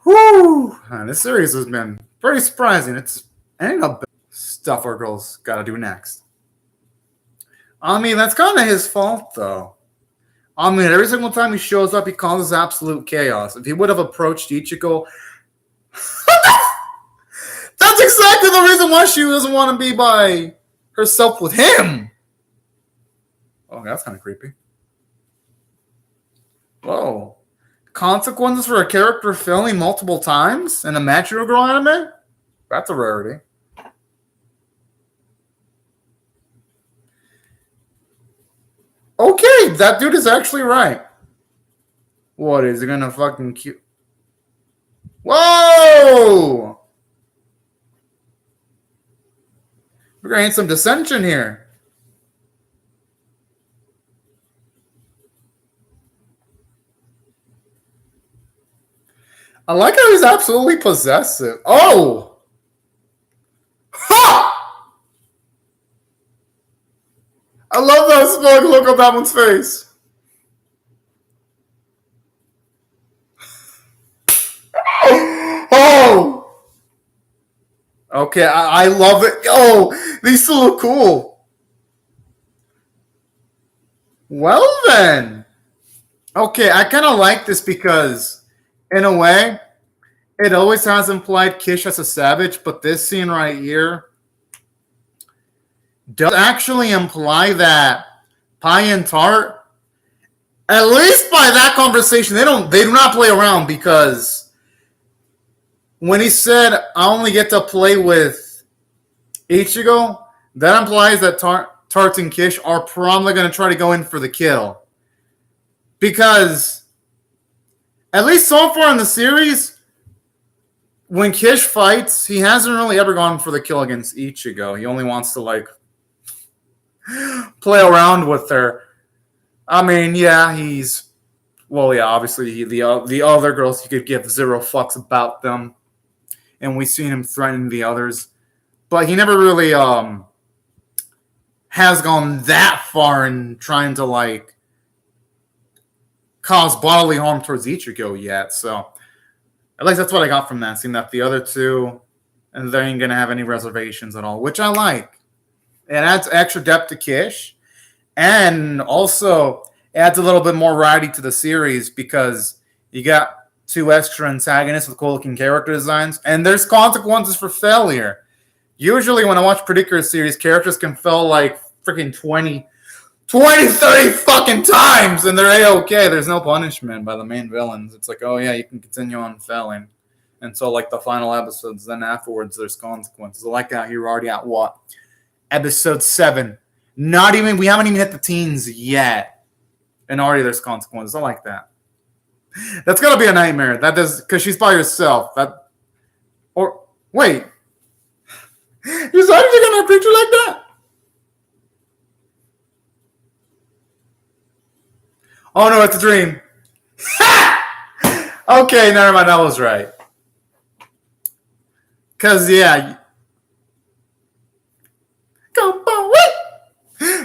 Whoo! This series has been pretty surprising. It's ending up stuff our girls gotta do next. I mean, that's kind of his fault, though. I mean, every single time he shows up, he causes absolute chaos. If he would have approached Ichiko, that's exactly the reason why she doesn't want to be by herself with him. Oh, that's kind of creepy. Whoa. Consequences for a character failing multiple times in a Magical Girl anime? That's a rarity. Okay, that dude is actually right. What, is he gonna fucking cute? Whoa! We're gonna need some dissension here. I like how he's absolutely possessive. Oh! Ha! I love that smug look on that one's face. Oh! Okay, I love it. Oh, these two look cool. Well then. Okay, I kind of like this because, in a way, it always has implied Kish as a savage, but this scene right here does actually imply that Pai and Tart, at least by that conversation, they do not play around, because when he said, I only get to play with Ichigo, that implies that Tart and Kish are probably going to try to go in for the kill. Because, at least so far in the series, when Kish fights, he hasn't really ever gone for the kill against Ichigo. He only wants to, like, play around with her. I mean, yeah, obviously the other girls, he could give zero fucks about them. And we've seen him threaten the others. But he never really has gone that far in trying to, like, cause bodily harm towards Ichigo yet. So, at least that's what I got from that. Seeing that the other two, and they ain't going to have any reservations at all, which I like. It adds extra depth to Kish. And also adds a little bit more variety to the series, because you got two extra antagonists with cool-looking character designs, and there's consequences for failure. Usually when I watch particular series, characters can fail like freaking 20, 30 fucking times, and they're A-okay. There's no punishment by the main villains. It's like, oh yeah, you can continue on failing until like the final episodes. Then afterwards, there's consequences. I like that you're already at what? Episode 7. We haven't even hit the teens yet, and already there's consequences. I like that. That's gotta be a nightmare. That does, because she's by herself. Wait, you decided you're gonna picture like that? Oh no, it's a dream. Okay, never mind. That was right. Cause yeah. Combo, wait!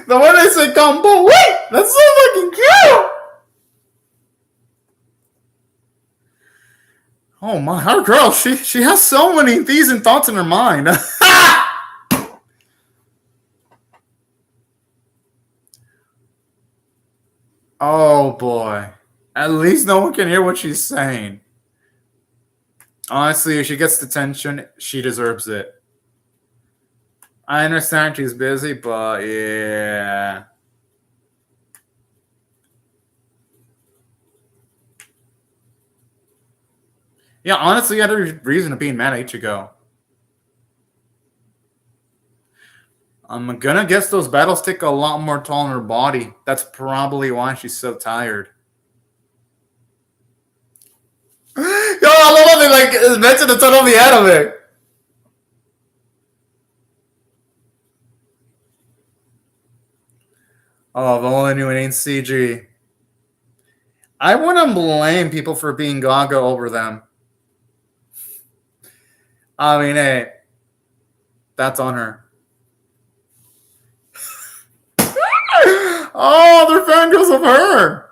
The one I said combo, wait! That's so fucking cute! Oh my, her girl, she has so many these and thoughts in her mind. Oh boy. At least no one can hear what she's saying. Honestly, if she gets detention, she deserves it. I understand she's busy, but yeah. Yeah, honestly, I had a reason to be mad at Ichigo. I'm gonna guess those battles take a lot more toll on her body. That's probably why she's so tired. Yo, I love how they like mention the ton of the anime. Oh, if only knew it ain't CG. I wouldn't blame people for being gaga over them. I mean, hey, that's on her. Oh, they're fangirls of her.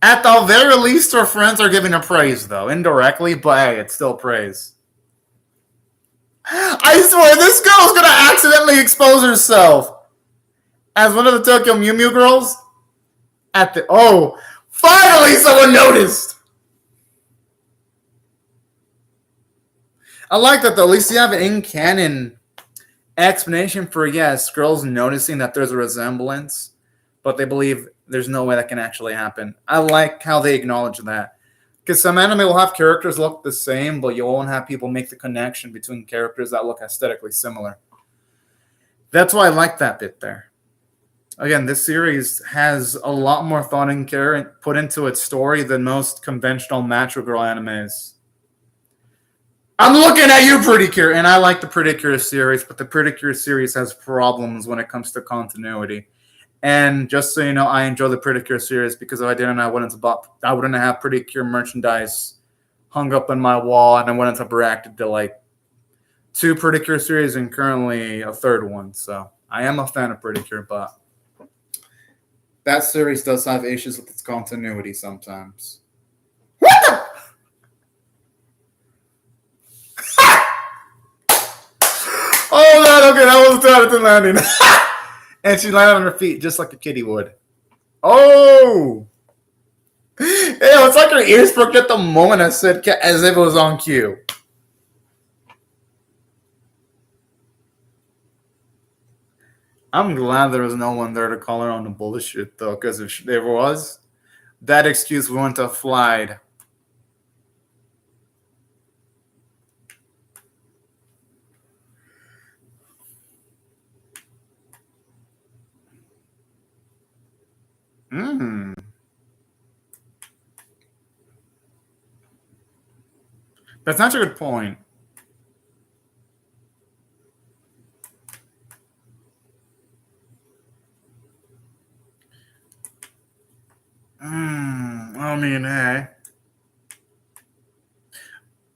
At the very least, her friends are giving her praise, though, indirectly, but hey, it's still praise. I swear, this girl's gonna accidentally expose herself as one of the Tokyo Mew Mew girls. Finally someone noticed! I like that, though. At least you have an in-canon explanation for, yes, girls noticing that there's a resemblance, but they believe there's no way that can actually happen. I like how they acknowledge that. Because some anime will have characters look the same, but you won't have people make the connection between characters that look aesthetically similar. That's why I like that bit there. Again, this series has a lot more thought and care put into its story than most conventional macho girl animes. I'm looking at you, Pretty Cure, and I like the Pretty Cure series, but the Pretty Cure series has problems when it comes to continuity. And just so you know, I enjoy the Pretty Cure series because if I didn't, I wouldn't have Pretty Cure merchandise hung up on my wall, and I wouldn't have reacted to like 2 Pretty Cure series and currently a 3rd one. So I am a fan of Pretty Cure, but that series does have issues with its continuity sometimes. What the? Oh, man, okay, that was Jonathan landing. And she landed on her feet just like a kitty would. Oh! It's like her ears perked at the moment I said as if it was on cue. I'm glad there was no one there to call her on the bullshit, though, because if there was, that excuse wouldn't have flied. That's not a good point. I mean, hey.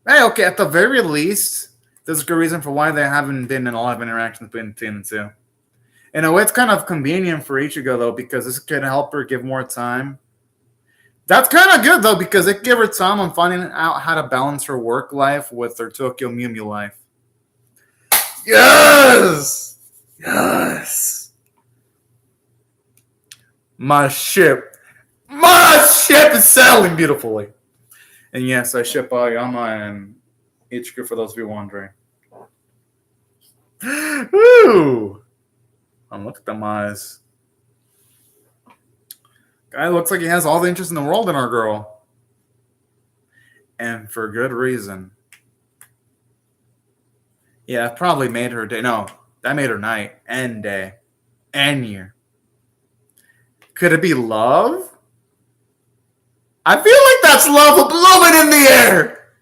Hey, okay, at the very least, there's a good reason for why there haven't been a lot of interactions between the team and 2. In a way, it's kind of convenient for Ichigo, though, because this can help her give more time. That's kind of good, though, because it gives her time on finding out how to balance her work life with her Tokyo Mew Mew life. Yes! Yes! My ship is sailing beautifully. And yes, I ship Aoyama and Ichigo for those of you wondering. Woo! Look at them eyes. Guy looks like he has all the interest in the world in our girl. And for good reason. Yeah, it probably made her day. No, that made her night and day and year. Could it be love? I feel like that's love blooming in the air.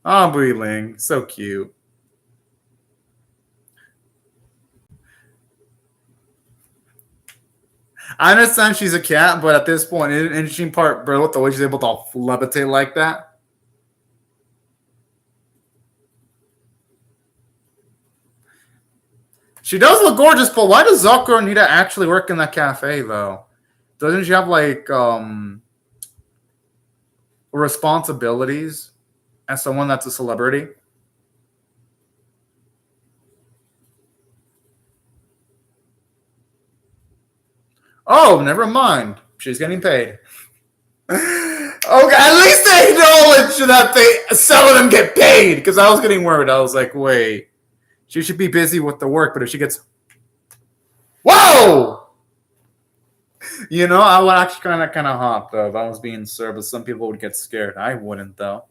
Oh, Ling, so cute. I understand she's a cat, but at this point, an interesting part, bro, with the way she's able to levitate like that. She does look gorgeous, but why does Zakura need to actually work in that cafe, though? Doesn't she have, like, responsibilities as someone that's a celebrity? Oh, never mind. She's getting paid. Okay, at least they acknowledge that some of them get paid, because I was getting worried. I was like, wait. She should be busy with the work, but if she gets... Whoa! You know, I would actually kind of hot, though, if I was being served, but some people would get scared. I wouldn't, though.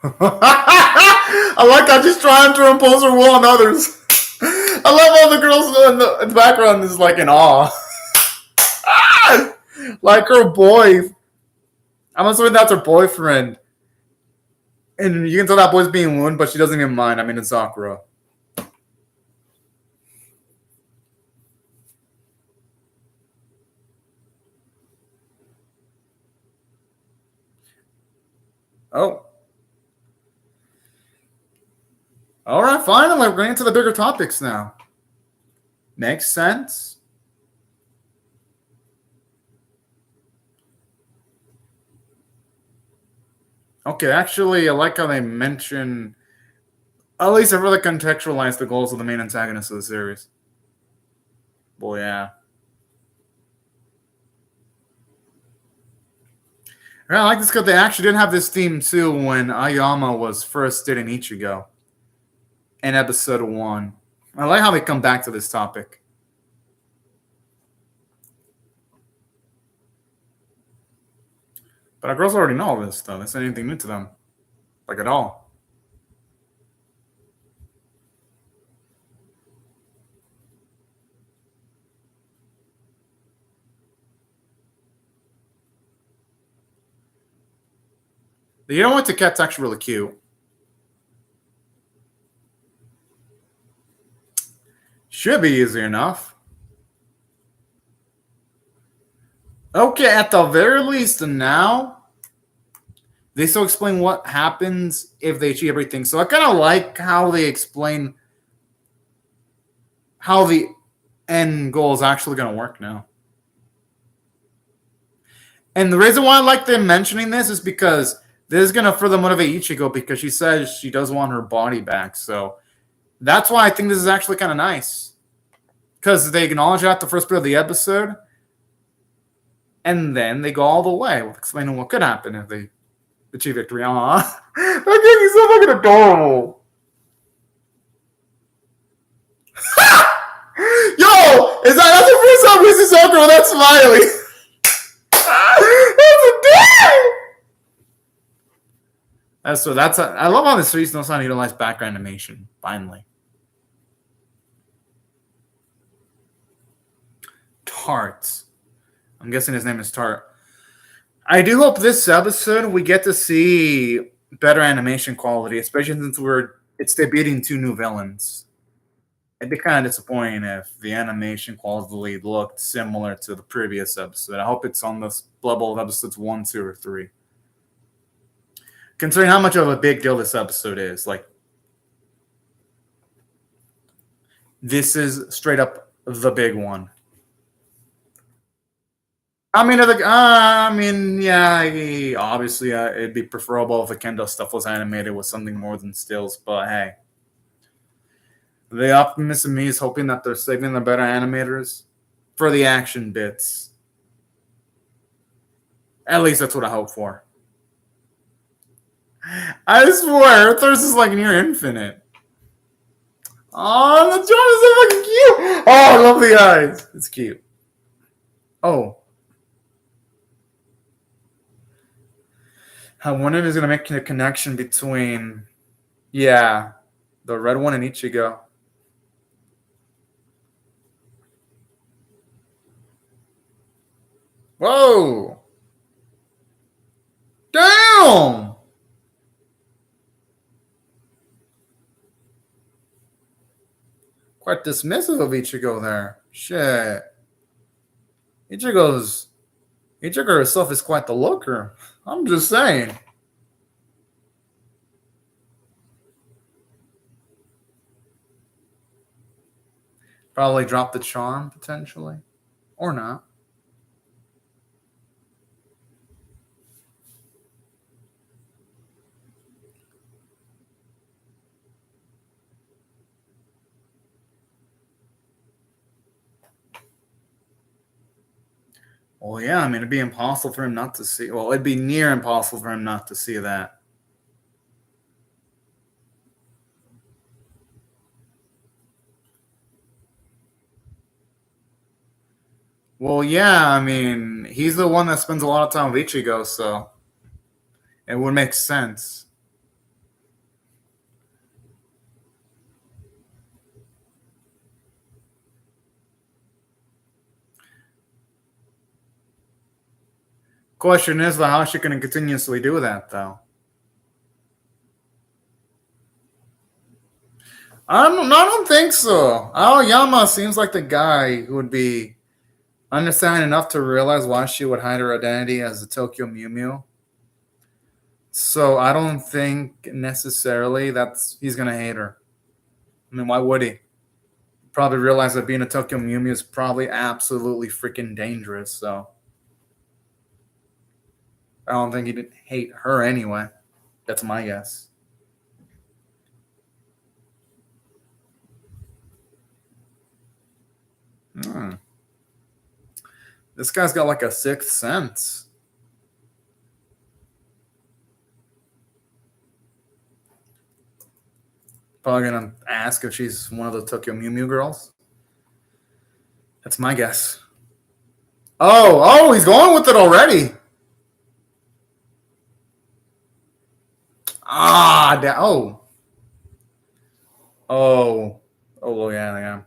I like how she's trying to impose her will on others. I love all the girls in the background is like in awe. Like her boy. I'm assuming that's her boyfriend. And you can tell that boy's being wounded, but she doesn't even mind. I mean, it's Sakura. Oh. All right, finally, we're getting into the bigger topics now. Makes sense. Okay, actually, I like how they mention, at least I really contextualize the goals of the main antagonist of the series. Well, yeah. I like this because they actually did have this theme too when Ayama was first dating Ichigo in episode 1. I like how they come back to this topic. But our girls already know all this, though. That's not anything new to them. Like, at all. You know what? The cat's actually really cute. Should be easy enough. Okay, at the very least now, they still explain what happens if they achieve everything. So I kind of like how they explain how the end goal is actually going to work now. And the reason why I like them mentioning this is because this is going to further motivate Ichigo because she says she does want her body back. So that's why I think this is actually kind of nice. Because they acknowledge that the first bit of the episode. And then they go all the way with explaining what could happen if they achieve victory. Aww. That kid is so fucking adorable. Yo! That's the first time we see Sakura without smiling. That's a I love how the series knows how to utilize background animation, finally. Tart. I'm guessing his name is Tart. I do hope this episode we get to see better animation quality, especially since it's debuting 2 new villains. It'd be kind of disappointing if the animation quality looked similar to the previous episode. I hope it's on the level of episodes 1, 2, or 3. Considering how much of a big deal this episode is, like, this is straight up the big one. I mean, yeah, obviously, it'd be preferable if the Kendo stuff was animated with something more than stills, but hey. The optimist in me is hoping that they're saving the better animators for the action bits. At least that's what I hope for. I swear, thirst is like near infinite. Oh, the John is so fucking cute. Oh, I love the eyes. It's cute. Oh. I wonder if he's going to make a connection between, the red one and Ichigo. Whoa! Damn! Quite dismissive of Ichigo there. Shit. Ichigo herself is quite the looker. I'm just saying. Probably drop the charm, potentially. Or not. Well, yeah, I mean, it'd be impossible for him not to see. Well, it'd be near impossible for him not to see that. Well, yeah, I mean, he's the one that spends a lot of time with Ichigo, so it would make sense. Question is, how is she going to continuously do that, though? I don't think so. Aoyama seems like the guy who would be understanding enough to realize why she would hide her identity as the Tokyo Mew Mew. So I don't think necessarily he's going to hate her. I mean, why would he? Probably realize that being a Tokyo Mew Mew is probably absolutely freaking dangerous. So I don't think he didn't hate her anyway. That's my guess. This guy's got like a sixth sense. Probably gonna ask if she's one of the Tokyo Mew Mew girls. That's my guess. Oh, he's going with it already. Yeah.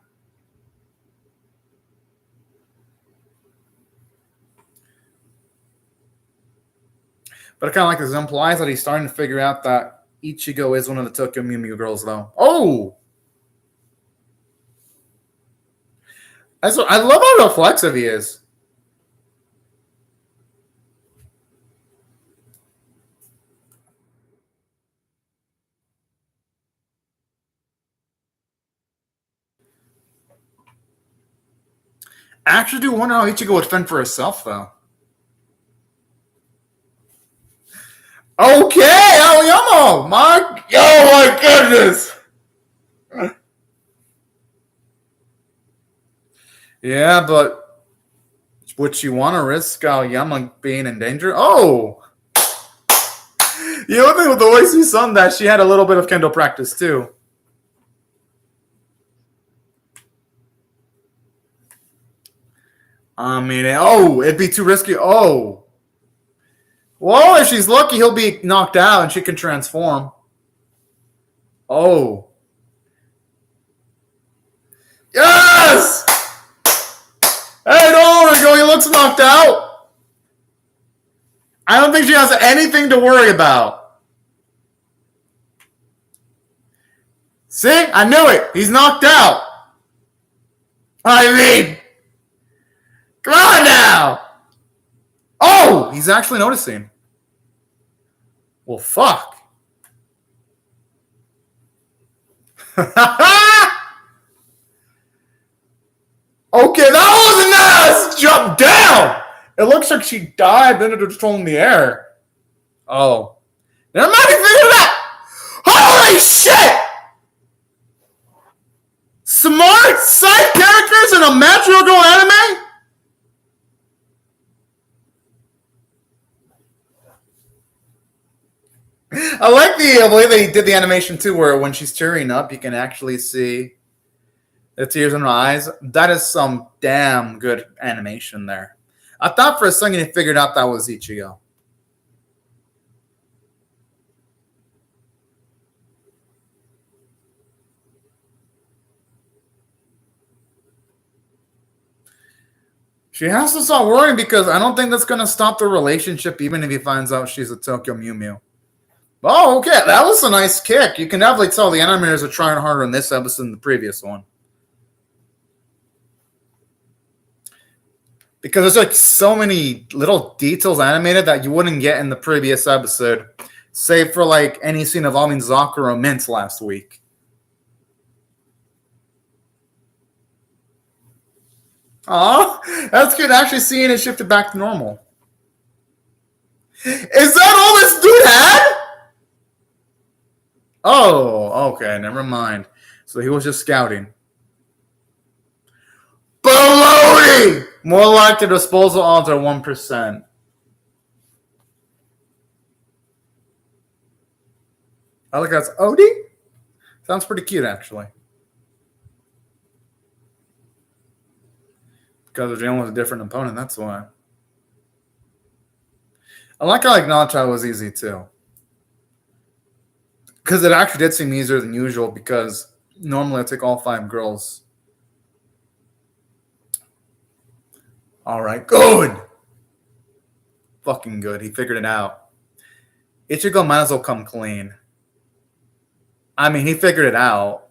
But I kind of like this. It implies that he's starting to figure out that Ichigo is one of the Tokyo Mew Mew girls, though. Oh! I love how reflexive he is. I actually do wonder how Ichigo would fend for herself, though. Okay, Aoyama! My goodness! Yeah, but would she want to risk Aoyama being in danger? Oh! You know, think with the way she sung that, she had a little bit of kendo practice, too. I mean, it'd be too risky. Oh. Well, if she's lucky, he'll be knocked out and she can transform. Oh. Yes! Hey, don't worry, go. He looks knocked out. I don't think she has anything to worry about. See? I knew it. He's knocked out. I mean, come on now. Oh, he's actually noticing. Well, fuck. Okay, that was a nice jump down. It looks like she died, then it was thrown in the air. Oh. Never mind, he figured it out. Holy shit! Smart side characters in a Metro Girl anime? I like the way they did the animation too, where when she's tearing up, you can actually see the tears in her eyes. That is some damn good animation there. I thought for a second he figured out that was Ichigo. She has to stop worrying because I don't think that's going to stop the relationship, even if he finds out she's a Tokyo Mew Mew. Oh, okay. That was a nice kick. You can definitely tell the animators are trying harder in this episode than the previous one. Because there's like so many little details animated that you wouldn't get in the previous episode, save for like any scene involving Zakura Mint last week. Aw, that's good. Actually seeing it shifted back to normal. Is that all this dude had? Oh, okay. Never mind. So he was just scouting. Baloney! More like the disposal odds are 1%. I think that's Odie? Sounds pretty cute, actually. Because they're dealing with a different opponent, that's why. I like how Nacho was easy, too. Because it actually did seem easier than usual, because normally I take all 5 girls. All right, good. Fucking good. He figured it out. Ichigo might as well come clean. I mean, he figured it out.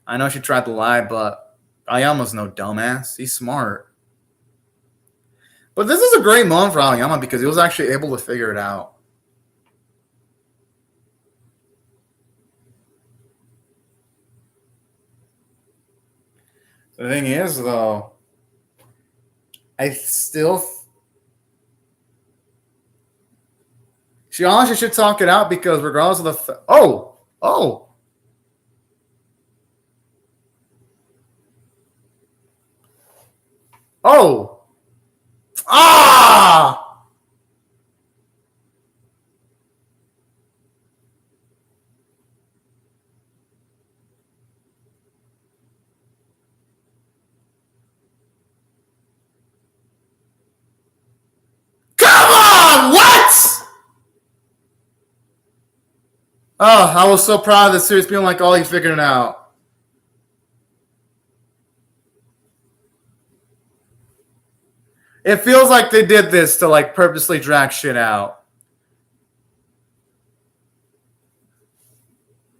I know she tried to lie, but Aoyama's no dumbass. He's smart. But this is a great moment for Aoyama because he was actually able to figure it out. The thing is, though, I still. She honestly should talk it out because, regardless of the. Oh. Ah! Come on! What? Oh, I was so proud of the series being like, oh, he figured it out. It feels like they did this to like purposely drag shit out.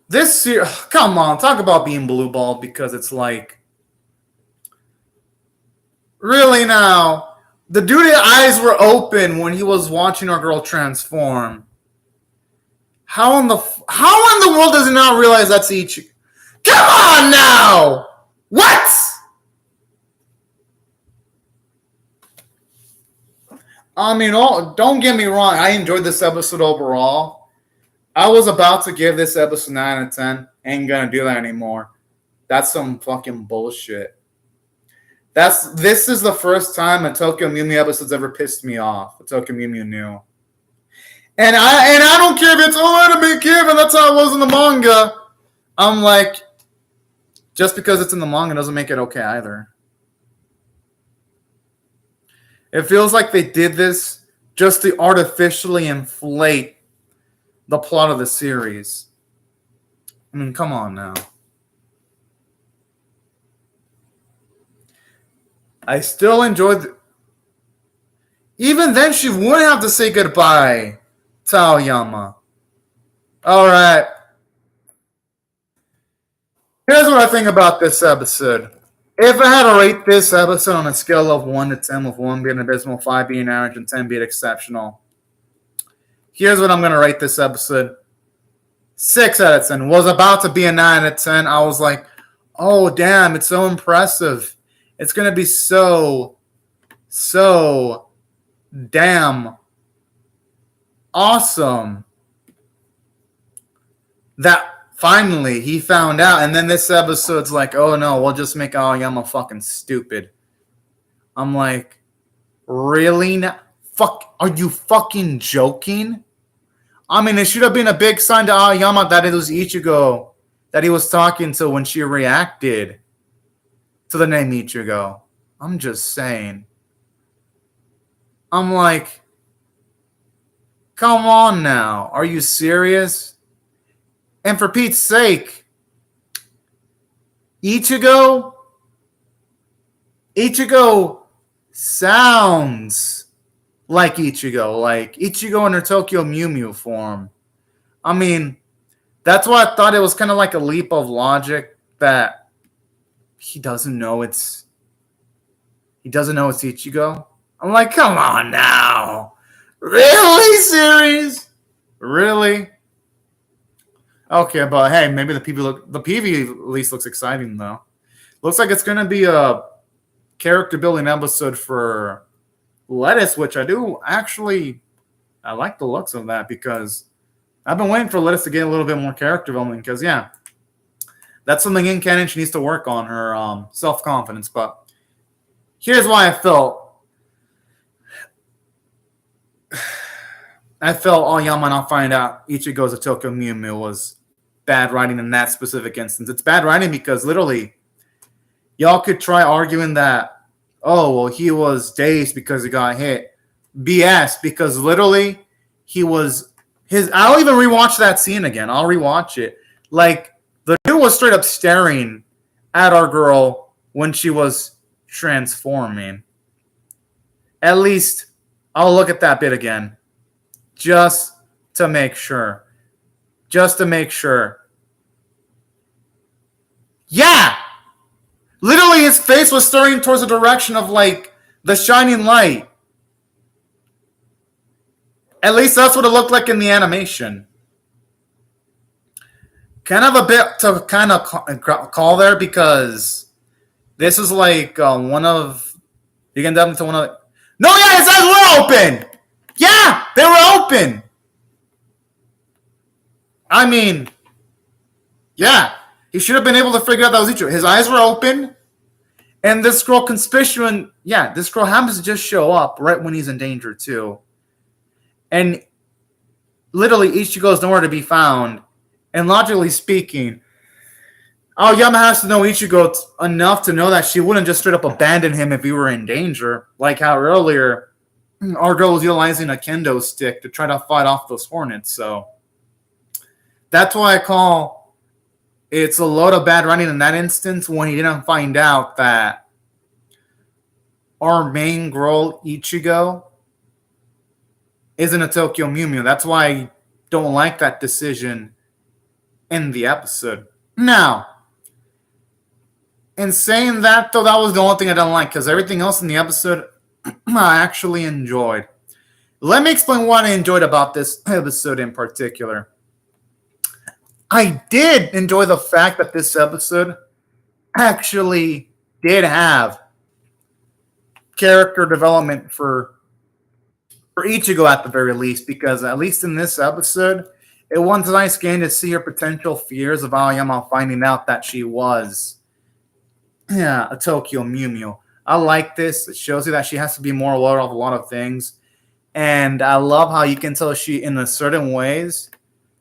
This series, come on, talk about being blue balled because it's like, really now, the dude's eyes were open when he was watching our girl transform. How in the world does he not realize that's Ichigo? Come on now! What? I mean, don't get me wrong. I enjoyed this episode overall. I was about to give this episode 9 out of 10. Ain't gonna do that anymore. That's some fucking bullshit. This is the first time a Tokyo Mew Mew episode's ever pissed me off. A Tokyo Mew Mew new. And I don't care if it's anime kid, and that's how it was in the manga. I'm like, just because it's in the manga doesn't make it okay either. It feels like they did this just to artificially inflate the plot of the series. I mean, come on now. I still enjoyed. Even then, she wouldn't have to say goodbye to Aoyama. All right. Here's what I think about this episode. If I had to rate this episode on a scale of 1 to 10, with 1 being abysmal, 5 being average, and 10 being exceptional, here's what I'm going to rate this episode. 6 out of 10. Was about to be a 9 out of 10. I was like, oh, damn, it's so impressive. It's going to be so damn awesome that finally he found out. And then this episode's like, oh no, we'll just make Aoyama fucking stupid. I'm like, really? Fuck, are you fucking joking? I mean, it should have been a big sign to Aoyama that it was Ichigo that he was talking to when she reacted to the name Ichigo. I'm just saying. I'm like, come on now. Are you serious? And for Pete's sake, Ichigo sounds like Ichigo in her Tokyo Mew Mew form. I mean, that's why I thought it was kind of like a leap of logic that he doesn't know it's Ichigo. I'm like, come on now. Really, series? Really? Okay, but hey, maybe the PV at least looks exciting though. Looks like it's gonna be a character building episode for Lettuce, which I like the looks of that because I've been waiting for Lettuce to get a little bit more character development because yeah, that's something in canon she needs to work on, her self-confidence. But here's why I felt Aoyama not find out Ichigo's a Tokyo Mew Mew was bad writing in that specific instance. It's bad writing because literally, y'all could try arguing that, oh, well, he was dazed because he got hit. BS, because literally, I'll even rewatch that scene again. I'll rewatch it. Like, the dude was straight up staring at our girl when she was transforming. At least, I'll look at that bit again. Just to make sure. Yeah! Literally, his face was staring towards the direction of, like, the shining light. At least that's what it looked like in the animation. Kind of a bit to kind of call there because This is like one of you can delve into one of. No, yeah, his eyes were open. Yeah, they were open. I mean, yeah, he should have been able to figure out that was Ichigo. His eyes were open, and this girl conspicuous. Yeah, this girl happens to just show up right when he's in danger too, and literally Ichigo is nowhere to be found. And logically speaking, Aoyama has to know Ichigo enough to know that she wouldn't just straight up abandon him if he were in danger, like how earlier our girl was utilizing a kendo stick to try to fight off those hornets. So that's why I call it's a load of bad writing in that instance when he didn't find out that our main girl, Ichigo, isn't a Tokyo Mew Mew. That's why I don't like that decision in the episode. Now, in saying that, though, that was the only thing I didn't like, because everything else in the episode I actually enjoyed. Let me explain what I enjoyed about this episode in particular. I did enjoy the fact that this episode actually did have character development for Ichigo at the very least, because at least in this episode, it was nice getting to see her potential fears of Aoyama finding out that she was a Tokyo Mew Mew. I like this. It shows you that she has to be more aware of a lot of things. And I love how you can tell she, in a certain ways,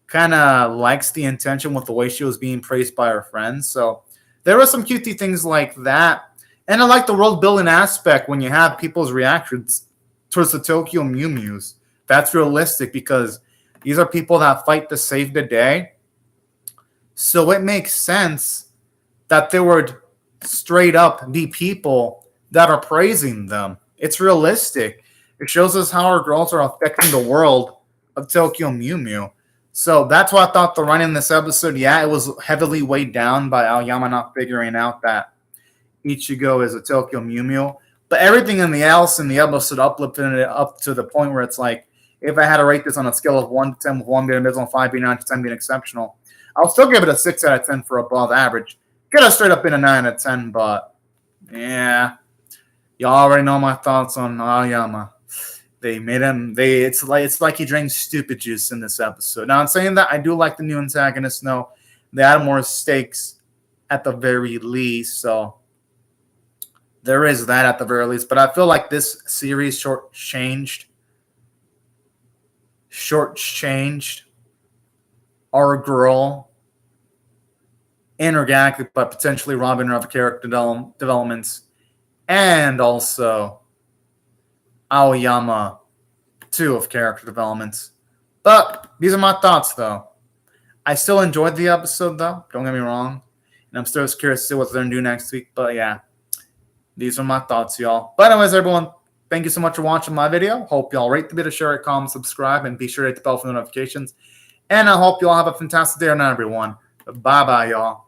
kind of likes the intention with the way she was being praised by her friends. So there were some cutesy things like that. And I like the world building aspect when you have people's reactions towards the Tokyo Mew Mews. That's realistic because these are people that fight to save the day. So it makes sense that they would straight up be people that are praising them. It's realistic. It shows us how our girls are affecting the world of Tokyo Mew Mew. So that's why I thought the run in this episode, yeah, it was heavily weighed down by Aoyama not figuring out that Ichigo is a Tokyo Mew Mew. But everything else in the episode uplifted it up to the point where it's like, if I had to rate this on a scale of 1 to 10, with 1 being abysmal, 5 being 9 to 10 being exceptional, I'll still give it a 6 out of 10 for above average. Could have straight up been a 9 out of 10, but yeah. Y'all already know my thoughts on Aoyama. They made him. It's like he drank stupid juice in this episode. Now, in saying that, I do like the new antagonist. No, they added more stakes at the very least. So there is that at the very least. But I feel like this series shortchanged our girl inorganically, but potentially robbing her of character developments, and also Aoyama too of character developments. But these are my thoughts, though. I still enjoyed the episode, though. Don't get me wrong. And I'm still curious to see what they're going to do next week. But yeah, these are my thoughts, y'all. But anyways, everyone, thank you so much for watching my video. Hope y'all rate the video, share it, comment, subscribe, and be sure to hit the bell for notifications. And I hope y'all have a fantastic day or night, everyone. Bye-bye, y'all.